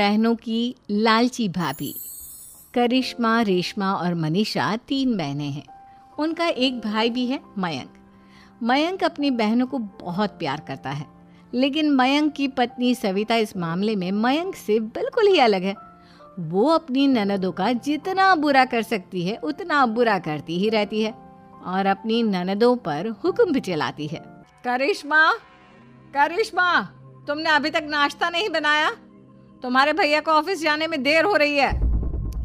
बहनों की लालची भाभी। करिश्मा, रेशमा और मनीषा 3 बहनें हैं। उनका एक भाई भी है, मयंक। मयंक अपनी बहनों को बहुत प्यार करता है, लेकिन मयंक की पत्नी सविता इस मामले में मयंक से बिल्कुल ही अलग है। वो अपनी ननदों का जितना बुरा कर सकती है उतना बुरा करती ही रहती है और अपनी ननदों पर हुक्म भी चलाती है। करिश्मा, करिश्मा, तुमने अभी तक नाश्ता नहीं बनाया? तुम्हारे भैया को ऑफिस जाने में देर हो रही है।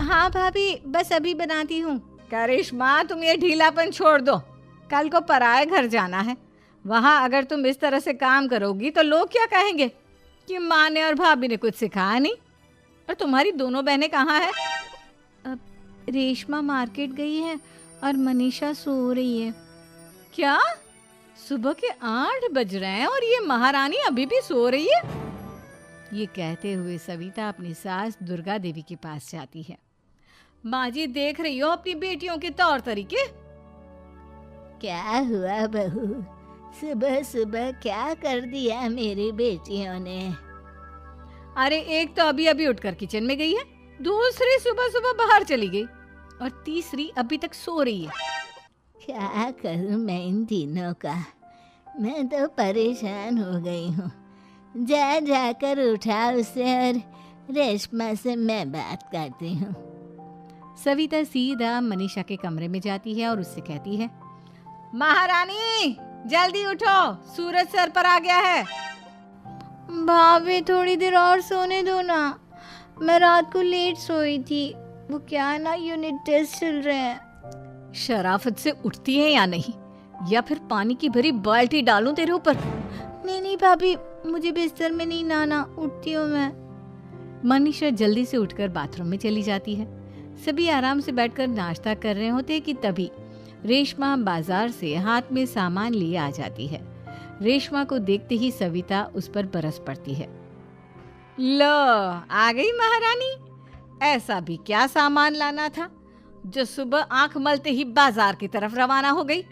हाँ भाभी, बस अभी बनाती हूँ। करिश्मा, तुम ये ढीलापन छोड़ दो। कल को पराए घर जाना है। वहाँ अगर तुम इस तरह से काम करोगी तो लोग क्या कहेंगे कि माँ ने और भाभी ने कुछ सिखाया नहीं। और तुम्हारी दोनों बहनें कहाँ हैं? अब रेशमा मार्केट गई है और मनीषा सो रही है। क्या? सुबह के 8 बज रहे हैं और ये महारानी अभी भी सो रही है? ये कहते हुए सविता अपनी सास दुर्गा देवी के पास जाती है। माँ जी, देख रही हो अपनी बेटियों के तौर तरीके? क्या हुआ बहू, सुबह सुबह क्या कर दिया मेरी बेटियों ने? अरे एक तो अभी अभी उठकर किचन में गई है, दूसरी सुबह सुबह बाहर चली गई और तीसरी अभी तक सो रही है। क्या करूं मैं इन तीनों का? मैं तो परेशान हो गई हूँ। जा जाकर उठा उसे और रेशमा से मैं बात करती हूँ। सविता सीधा मनीषा के कमरे में जाती है और उससे कहती है, महारानी जल्दी उठो, सूरज सर पर आ गया है। भाभी थोड़ी देर और सोने दो ना, मैं रात को लेट सोई थी। वो क्या है ना, यूनिट टेस्ट चल रहे हैं। शराफत से उठती है या नहीं, या फिर पानी की भरी बाल्टी डालूं तेरे ऊपर? नहीं भाभी, मुझे बिस्तर में नहीं नहाना, उठती हूँ मैं। मनीषा जल्दी से उठकर बाथरूम में चली जाती है। सभी आराम से बैठकर नाश्ता कर रहे होते कि तभी रेशमा बाजार से हाथ में सामान लिए आ जाती है। रेशमा को देखते ही सविता उस पर बरस पड़ती है। लो, आ गई महारानी। ऐसा भी क्या सामान लाना था जो सुबह आंख मलते ही बाजार की तरफ रवाना हो गई?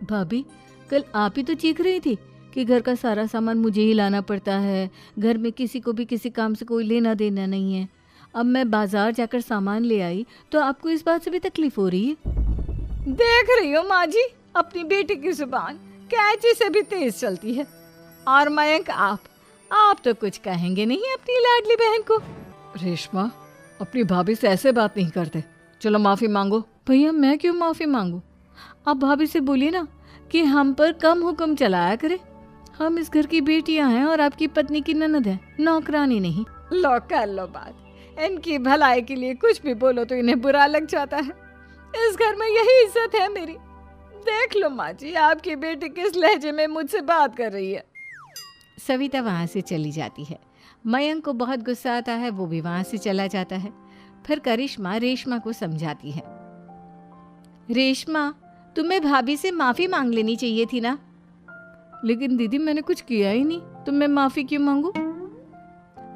भाभी, कल आप ही तो चीख रही थी कि घर का सारा सामान मुझे ही लाना पड़ता है, घर में किसी को भी किसी काम से कोई लेना देना नहीं है। अब मैं बाजार जाकर सामान ले आई तो आपको इस बात से भी तकलीफ हो रही है? देख रही हो माँ जी, अपनी बेटी की जुबान कैंची से भी तेज चलती है। और मयंक, आप तो कुछ कहेंगे नहीं अपनी लाडली बहन को। रेशमा, अपनी भाभी से ऐसे बात नहीं करते। चलो माफी मांगो। भैया, मैं क्यों माफी मांगू? आप भाभी से बोलिए ना कि हम पर कम हुक्म चलाया करे। हम इस घर की बेटियां हैं और आपकी पत्नी की ननद है, नौकरानी नहीं। लो कर लो बात। इनकी भलाई के लिए कुछ भी बोलो तो इन्हें बुरा लग जाता है। इस घर में यही इज्जत है मेरी। देख लो माँ जी, आपकी बेटी किस लहजे में मुझसे बात कर रही है। सविता वहाँ से चली जाती है। मयंक को बहुत गुस्सा आता है, वो भी वहाँ से चला जाता है। फिर करिश्मा रेशमा को समझाती है। रेशमा, तुम्हें भाभी से माफी मांग लेनी चाहिए थी ना। लेकिन दीदी, मैंने कुछ किया ही नहीं, तो मैं माफी क्यों मांगू?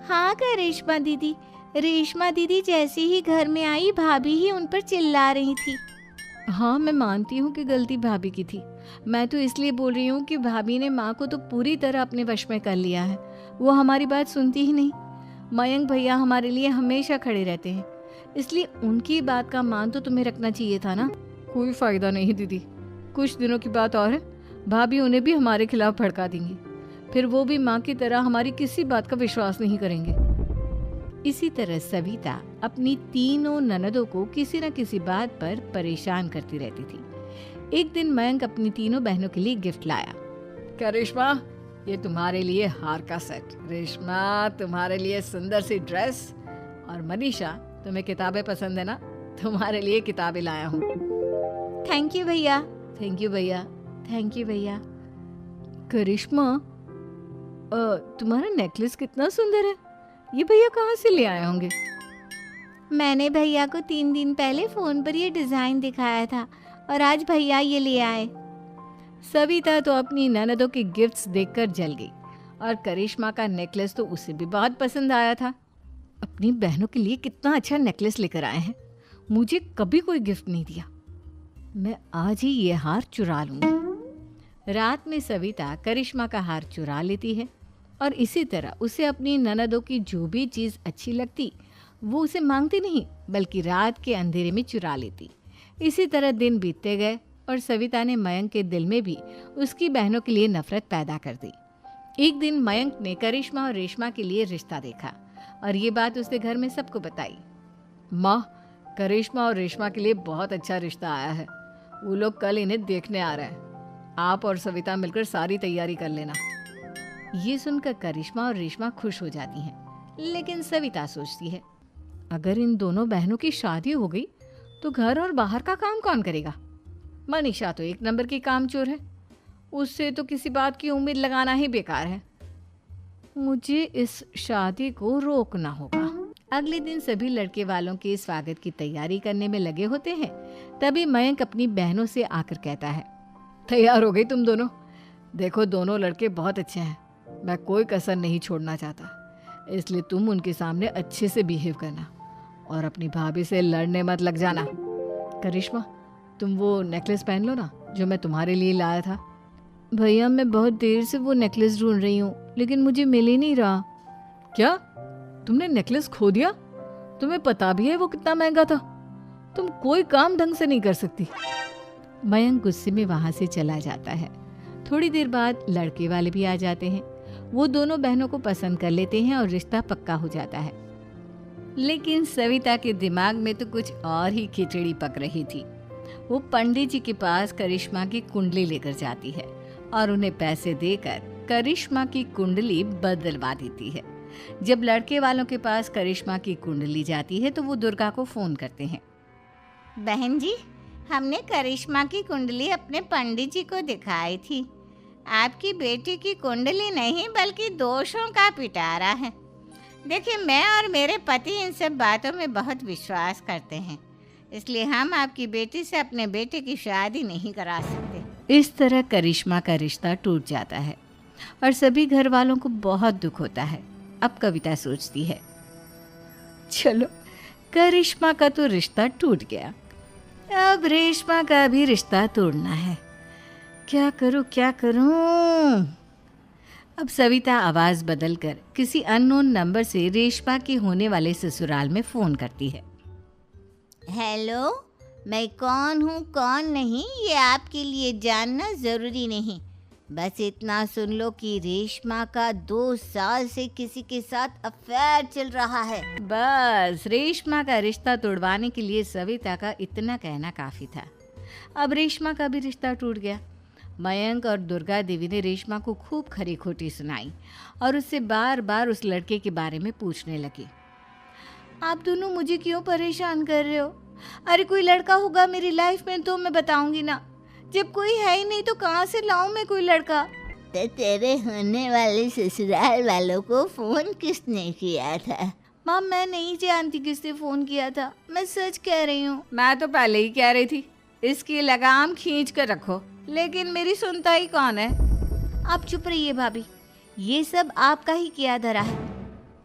हाँ करिश्मा दीदी, रेशमा दीदी जैसे ही घर में आई भाभी ही उन पर चिल्ला रही थी। हाँ, मैं मानती हूँ कि गलती भाभी की थी। मैं तो इसलिए बोल रही हूँ कि भाभी ने माँ को तो पूरी तरह अपने वश में कर लिया है। वो हमारी बात सुनती ही नहीं। मयंक भैया हमारे लिए हमेशा खड़े रहते हैं, इसलिए उनकी बात का मान तो तुम्हें रखना चाहिए था ना। कोई फायदा नहीं दीदी, कुछ दिनों की बात और है, भाभी उन्हें भी हमारे खिलाफ भड़का देंगी। फिर वो भी माँ की तरह हमारी किसी बात का विश्वास नहीं करेंगे। इसी तरह सविता अपनी तीनों ननदों को किसी न किसी बात पर परेशान करती रहती थी। एक दिन मयंक अपनी तीनों बहनों के लिए गिफ्ट लाया। क्या रेशमा, ये तुम्हारे लिए हार का सेट। रेशमा, तुम्हारे लिए सुंदर सी ड्रेस। और मनीषा, तुम्हें किताबें पसंद है ना, तुम्हारे लिए किताबें लाया हूँ। थैंक यू भैया। थैंक यू भैया। थैंक यू भैया। करिश्मा, तुम्हारा नेकलेस कितना सुंदर है। ये भैया कहाँ से ले आए होंगे? मैंने भैया को 3 दिन पहले फोन पर ये डिजाइन दिखाया था और आज भैया ये ले आए। सविता तो अपनी ननदों के गिफ्ट्स देखकर जल गई और करिश्मा का नेकलेस तो उसे भी बहुत पसंद आया था। अपनी बहनों के लिए कितना अच्छा नेकलेस लेकर आए हैं, मुझे कभी कोई गिफ्ट नहीं दिया। मैं आज ही ये हार चुरा लूंगी। रात में सविता करिश्मा का हार चुरा लेती है और इसी तरह उसे अपनी ननदों की जो भी चीज़ अच्छी लगती वो उसे मांगती नहीं, बल्कि रात के अंधेरे में चुरा लेती। इसी तरह दिन बीतते गए और सविता ने मयंक के दिल में भी उसकी बहनों के लिए नफरत पैदा कर दी। एक दिन मयंक ने करिश्मा और रेशमा के लिए रिश्ता देखा और ये बात उसने घर में सबको बताई। माँ, करिश्मा और रेशमा के लिए बहुत अच्छा रिश्ता आया है। वो लोग कल इन्हें देखने आ रहे हैं। आप और सविता मिलकर सारी तैयारी कर लेना। ये सुनकर करिश्मा और रेशमा खुश हो जाती हैं, लेकिन सविता सोचती है, अगर इन दोनों बहनों की शादी हो गई तो घर और बाहर का काम कौन करेगा? मनीषा तो एक नंबर की कामचोर है, उससे तो किसी बात की उम्मीद लगाना ही बेकार है। मुझे इस शादी को रोकना होगा। अगले दिन सभी लड़के वालों के स्वागत की तैयारी करने में लगे होते हैं। तभी मयंक अपनी बहनों से आकर कहता है, तैयार हो गई तुम दोनों? देखो, दोनों लड़के बहुत अच्छे हैं, मैं कोई कसर नहीं छोड़ना चाहता, इसलिए तुम उनके सामने अच्छे से बिहेव करना और अपनी भाभी से लड़ने मत लग जाना। करिश्मा, तुम वो नेकलेस पहन लो ना जो मैं तुम्हारे लिए लाया था। भैया, मैं बहुत देर से वो नेकलेस ढूंढ रही हूँ, लेकिन मुझे मिल ही नहीं रहा। क्या तुमने नेकलेस खो दिया? तुम्हें पता भी है वो कितना महंगा था? तुम कोई काम ढंग से नहीं कर सकती। मयंक गुस्से में वहां से चला जाता है। थोड़ी देर बाद लड़के वाले भी आ जाते हैं। वो दोनों बहनों को पसंद कर लेते हैं और रिश्ता पक्का हो जाता है। लेकिन सविता के दिमाग में तो कुछ और ही खिचड़ी पक रही थी। वो पंडित जी के पास करिश्मा की कुंडली लेकर जाती है और उन्हें पैसे देकर करिश्मा की कुंडली बदलवा देती है। जब लड़के वालों के पास करिश्मा की कुंडली जाती है तो वो दुर्गा को फोन करते हैं। बहन जी, हमने करिश्मा की कुंडली अपने पंडित जी को दिखाई थी। आपकी बेटी की कुंडली नहीं बल्कि दोषों का पिटारा है। देखिए, मैं और मेरे पति इन सब बातों में बहुत विश्वास करते हैं, इसलिए हम आपकी बेटी से अपने बेटे की शादी नहीं करा सकते। इस तरह करिश्मा का रिश्ता टूट जाता है और सभी घर वालों को बहुत दुख होता है। अब कविता सोचती है, चलो, करिश्मा का तो रिश्ता टूट गया, अब रेशमा का भी रिश्ता तोड़ना है। क्या करूं, क्या करूं? अब सविता आवाज बदलकर किसी अननोन नंबर से रेशमा के होने वाले ससुराल में फोन करती है। हेलो, मैं कौन हूँ कौन नहीं ये आपके लिए जानना ज़रूरी नहीं, बस इतना सुन लो कि रेशमा का 2 साल से किसी के साथ अफेयर चल रहा है। बस रेशमा का रिश्ता तोड़वाने के लिए सविता का इतना कहना काफी था। अब रेशमा का भी रिश्ता टूट गया। मयंक और दुर्गा देवी ने रेशमा को खूब खरी खोटी सुनाई और उससे बार बार उस लड़के के बारे में पूछने लगी। आप दोनों मुझे क्यों परेशान कर रहे हो? अरे कोई लड़का होगा मेरी लाइफ में तो मैं बताऊंगी ना, जब कोई है ही नहीं तो कहाँ से लाऊं मैं कोई लड़का? तो तेरे होने वाले ससुराल वालों को फोन किसने किया था? माँ, मैं नहीं जानती किसने फोन किया था, मैं सच कह रही हूँ। मैं तो पहले ही कह रही थी इसकी लगाम खींच कर रखो, लेकिन मेरी सुनता ही कौन है। आप चुप रहिए भाभी, ये सब आपका ही किया धरा है।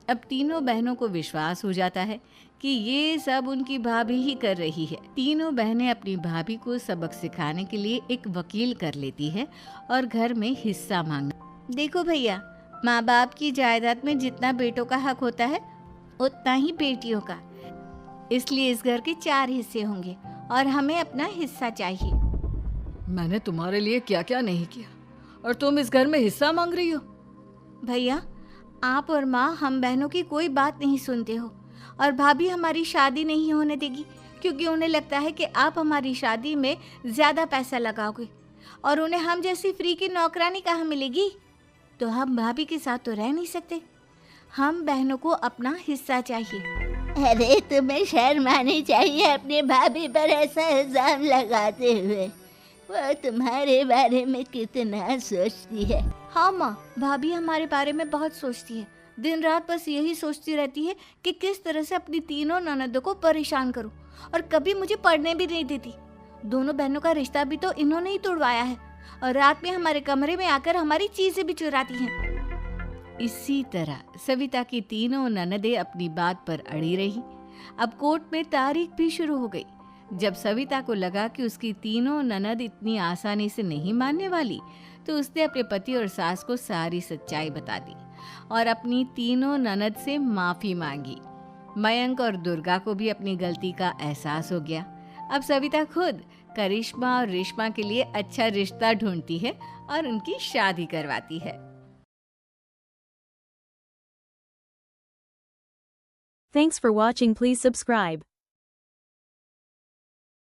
अब तीनों बहनों को विश्वास हो जाता है कि ये सब उनकी भाभी ही कर रही है। तीनों बहनें अपनी भाभी को सबक सिखाने के लिए एक वकील कर लेती है और घर में हिस्सा मांगना। देखो भैया, माँ बाप की जायदाद में जितना बेटों का हक होता है उतना ही बेटियों का, इसलिए इस घर के 4 हिस्से होंगे और हमें अपना हिस्सा चाहिए। मैंने तुम्हारे लिए क्या क्या नहीं किया और तुम इस घर में हिस्सा मांग रही हो? भैया, आप और माँ हम बहनों की कोई बात नहीं सुनते हो और भाभी हमारी शादी नहीं होने देगी क्योंकि उन्हें लगता है कि आप हमारी शादी में ज़्यादा पैसा लगाओगे और उन्हें हम जैसी फ्री की नौकरानी कहाँ मिलेगी। तो हम भाभी के साथ तो रह नहीं सकते, हम बहनों को अपना हिस्सा चाहिए। अरे तुम्हें शर्म आनी चाहिए अपने भाभी पर ऐसा इल्जाम लगाते हुए। वो तुम्हारे बारे में कितना सोचती है। हाँ माँ, भाभी हमारे बारे में बहुत सोचती है, दिन रात बस यही सोचती रहती है कि किस तरह से अपनी तीनों ननदों को परेशान करूं और कभी मुझे पढ़ने भी नहीं देती। दोनों बहनों का रिश्ता भी तो इन्होंने ही तोड़वाया है और रात में हमारे कमरे में आकर हमारी चीजें भी चुराती हैं। इसी तरह सविता की तीनों ननदें अपनी बात पर अड़ी रही। अब कोर्ट में तारीख भी शुरू हो गई। जब सविता को लगा कि उसकी तीनों ननद इतनी आसानी से नहीं मानने वाली, तो उसने अपने पति और सास को सारी सच्चाई बता दी और अपनी तीनों ननद से माफ़ी मांगी। मयंक और दुर्गा को भी अपनी गलती का एहसास हो गया। अब सविता खुद करिश्मा और रेशमा के लिए अच्छा रिश्ता ढूंढती है और उनकी शादी करवाती है। Thanks for watching. Please subscribe.